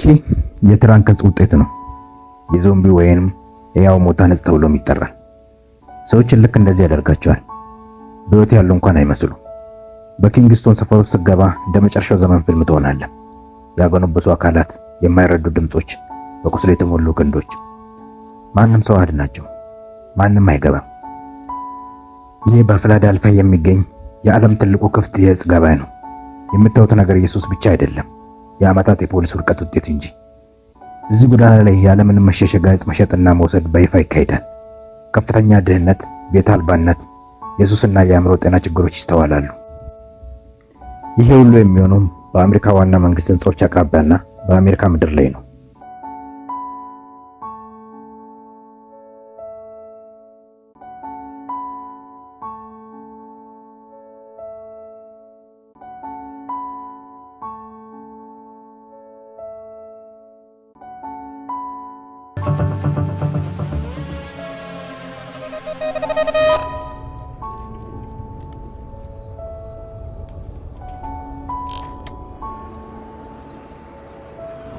ይሄ የትራንክስ ውጤት ነው። የዞምቢ ወይንም የያው ሞታንስ ተብሎም ይጠራል። ሰዎችን ልክ እንደዚህ ያደርጋቸዋል። በህይወት ያሉ እንኳን አይመስሉ። በኪንግስቶን ሰፈር ውስጥ ገባ እንደ መጨረሻው ዘመን ፊልም ትሆናለህ። ያጎነበሱ አካላት፣ የማይረዱ ድምጾች፣ በቁስል የተሞሉ ክንዶች። ማንም ሰው አድናቸው፣ ማንም አይገባም። ይሄ በፊላደልፊያ የሚገኝ የዓለም ትልቁ ክፍት የዕፅ ገበያ ነው። የምታዩት ነገር ኢየሱስ ብቻ አይደለም፣ የዓመታት የፖሊስ ውድቀት ውጤት እንጂ። እዚህ ጎዳና ላይ ያለምንም መሸሸጊያ ዕፅ መሸጥና መውሰድ በይፋ ይካሄዳል። ከፍተኛ ድህነት፣ ቤት አልባነት፣ የሱስና የአእምሮ ጤና ችግሮች ይስተዋላሉ። ይሄ ሁሉ የሚሆነው በአሜሪካ ዋና መንግስት ህንጻዎች አቅራቢያና በአሜሪካ ምድር ላይ ነው።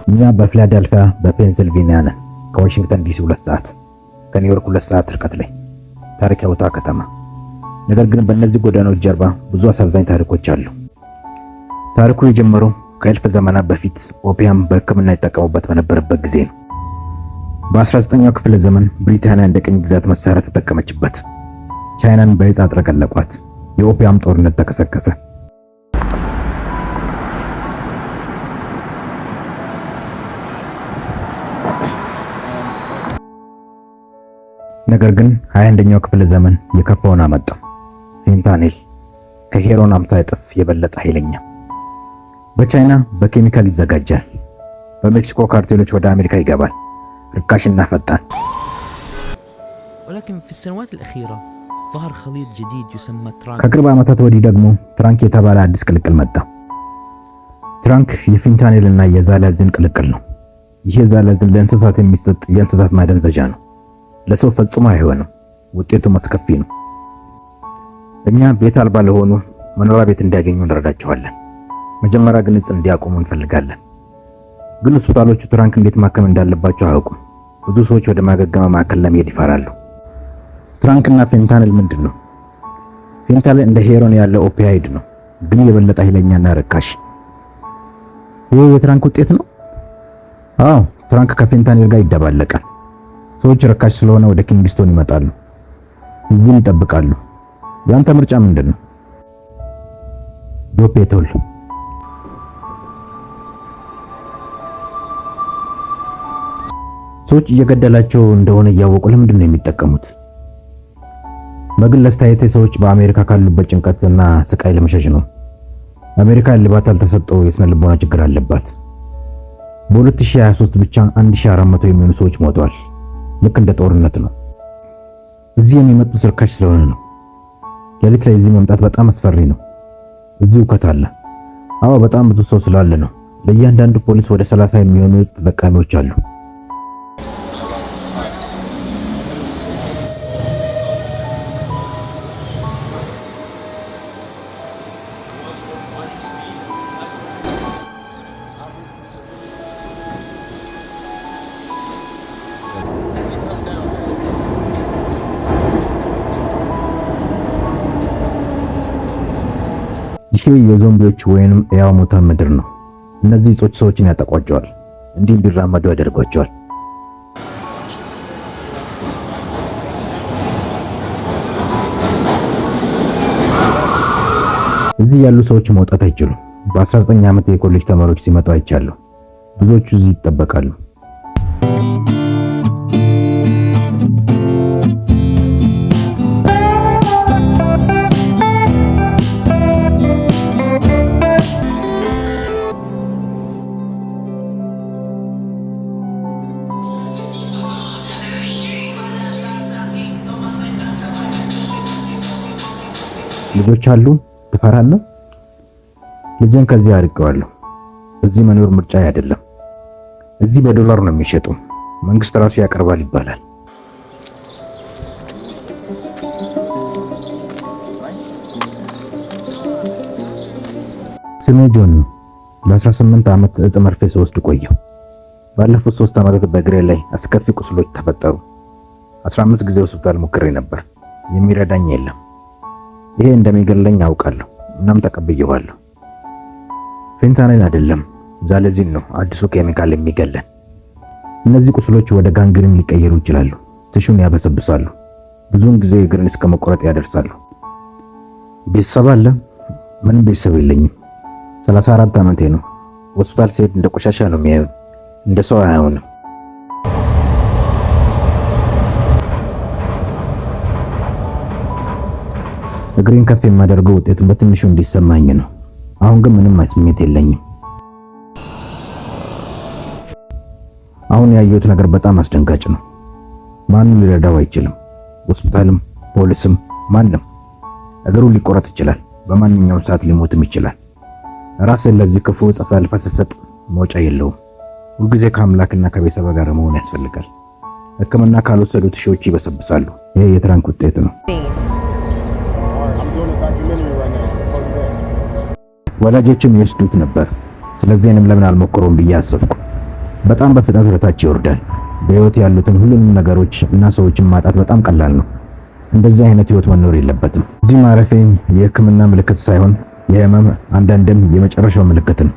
እኛ በፊላደልፊያ በፔንሲልቬኒያ ነን። ከዋሽንግተን ዲሲ 2 ሰዓት፣ ከኒውዮርክ 2 ሰዓት ርቀት ላይ ታሪክ ያወጣ ከተማ። ነገር ግን በእነዚህ ጎዳናዎች ጀርባ ብዙ አሳዛኝ ታሪኮች አሉ። ታሪኩ የጀመረው ከእልፍ ዘመናት በፊት ኦፒየም በሕክምና ይጠቀሙበት በነበረበት ጊዜ ነው። በ19ኛው ክፍለ ዘመን ብሪታንያ እንደ ቅኝ ግዛት መሳሪያ ተጠቀመችበት። ቻይናን በዕፅ አጥለቀለቋት። የኦፒየም ጦርነት ተቀሰቀሰ። ነገር ግን 21ኛው ክፍለ ዘመን የከፋውን አመጣ። ፌንታኒል ከሄሮን 50 እጥፍ የበለጠ ኃይለኛ። በቻይና በኬሚካል ይዘጋጃል። በሜክሲኮ ካርቴሎች ወደ አሜሪካ ይገባል። ርካሽና ፈጣን። ولكن في السنوات الأخيرة ظهر خليط جديد يسمى ترانك. ከቅርብ ዓመታት ወዲህ ደግሞ ትራንክ የተባለ አዲስ ቅልቅል መጣ። ትራንክ የፌንታኒል እና የዛላዝን ቅልቅል ነው። ይህ ዛላዝን ለእንስሳት የሚሰጥ የእንስሳት ማደንዘዣ ነው። ለሰው ፈጽሞ አይሆንም። ውጤቱ መስከፊ ነው። እኛ ቤት አልባ ለሆኑ መኖሪያ ቤት እንዲያገኙ እንረዳቸዋለን። መጀመሪያ ግን ዕፅ እንዲያቆሙ እንፈልጋለን። ግን ሆስፒታሎቹ ትራንክ እንዴት ማከም እንዳለባቸው አያውቁም። ብዙ ሰዎች ወደ ማገገሚያ ማዕከል ለመሄድ ይፈራሉ። ትራንክና ፌንታኒል ምንድን ነው? ፌንታኒል እንደ ሄሮን ያለ ኦፒያይድ ነው፣ ግን የበለጠ ኃይለኛና ርካሽ። ይህ የትራንክ ውጤት ነው። አዎ፣ ትራንክ ከፌንታኒል ጋር ይደባለቃል። ሰዎች ርካሽ ስለሆነ ወደ ኪንግስቶን ይመጣሉ፣ እዚህም ይጠብቃሉ። ያንተ ምርጫ ምንድን ነው? ዶፔቶል። ሰዎች እየገደላቸው እንደሆነ እያወቁ ለምንድን ነው የሚጠቀሙት? በግል አስተያየት ሰዎች በአሜሪካ ካሉበት ጭንቀትና ስቃይ ለመሸሽ ነው። አሜሪካ እልባት ያልተሰጠው የስነ ልቦና ችግር አለባት። በ2023 ብቻ 1400 የሚሆኑ ሰዎች ሞተዋል። ልክ እንደ ጦርነት ነው። እዚህ የሚመጡት ርካሽ ስለሆነ ነው። ሌሊት ላይ እዚህ መምጣት በጣም አስፈሪ ነው። እዚህ ውከት አለ። አዎ፣ በጣም ብዙ ሰው ስላለ ነው። ለእያንዳንዱ ፖሊስ ወደ 30 የሚሆኑ ዕፅ ተጠቃሚዎች አሉ። ይሄ የዞምቢዎች ወይንም የያው ሞታን ምድር ነው። እነዚህ ዕፆች ሰዎችን ያጠቋቸዋል፣ እንዲህ እንዲራመዱ ያደርጓቸዋል። እዚህ ያሉ ሰዎች መውጣት አይችሉም። በ19 ዓመት የኮሌጅ ተማሪዎች ሲመጡ አይቻለሁ። ብዙዎቹ እዚህ ይጠበቃሉ። ልጆች አሉ። ትፈራለህ? ልጅን ከዚህ አርቀዋለሁ። እዚህ መኖር ምርጫ አይደለም። እዚህ በዶላር ነው የሚሸጡ። መንግስት ራሱ ያቀርባል ይባላል። ስሜ ጆን ነው። ለ18 ዓመት ዕፅ መርፌ ስወስድ ቆየሁ። ባለፉት 3 ዓመታት በእግሬ ላይ አስከፊ ቁስሎች ተፈጠሩ። 15 ጊዜ ሆስፒታል ሞክሬ ነበር። የሚረዳኝ የለም። ይሄ እንደሚገለኝ አውቃለሁ፣ እናም ተቀብየዋለሁ። ፌንታኒል አይደለም ዛለዚን ነው አዲሱ ኬሚካል የሚገለን። እነዚህ ቁስሎች ወደ ጋንግሪን ሊቀየሩ ይችላሉ። ትሹን ያበሰብሳሉ። ብዙውን ጊዜ እግርን እስከ መቆረጥ ያደርሳሉ። ቤተሰብ አለ? ምንም ቤተሰብ የለኝም። 34 ዓመቴ ነው። ሆስፒታል ስሄድ እንደ ቆሻሻ ነው የሚያዩኝ። እንደ ሰው አያዩንም። እግሬን ከፍ የማደርገው ውጤቱን በትንሹ እንዲሰማኝ ነው። አሁን ግን ምንም ስሜት የለኝም። አሁን ያየሁት ነገር በጣም አስደንጋጭ ነው። ማንም ሊረዳው አይችልም። ሆስፒታልም፣ ፖሊስም፣ ማንም። እግሩ ሊቆረጥ ይችላል። በማንኛውም ሰዓት ሊሞትም ይችላል። ራስን ለዚህ ክፉ ዕፅ አሳልፈህ ስትሰጥ መውጫ የለውም። ሁልጊዜ ከአምላክና ከቤተሰብ ጋር መሆን ያስፈልጋል። ሕክምና ካልወሰዱት ሺዎች ይበሰብሳሉ። ይሄ የትራንክ ውጤት ነው። ወላጆችም ይወስዱት ነበር። ስለዚህ እኔም ለምን አልሞክረውም ብዬ አሰብኩ። በጣም በፍጥነት ወደታች ይወርዳል። በህይወት ያሉትን ሁሉንም ነገሮች እና ሰዎችን ማጣት በጣም ቀላል ነው። እንደዚህ አይነት ህይወት መኖር የለበትም። እዚህ ማረፌ የህክምና ምልክት ሳይሆን የህመም አንዳንድም የመጨረሻው ምልክት ነው።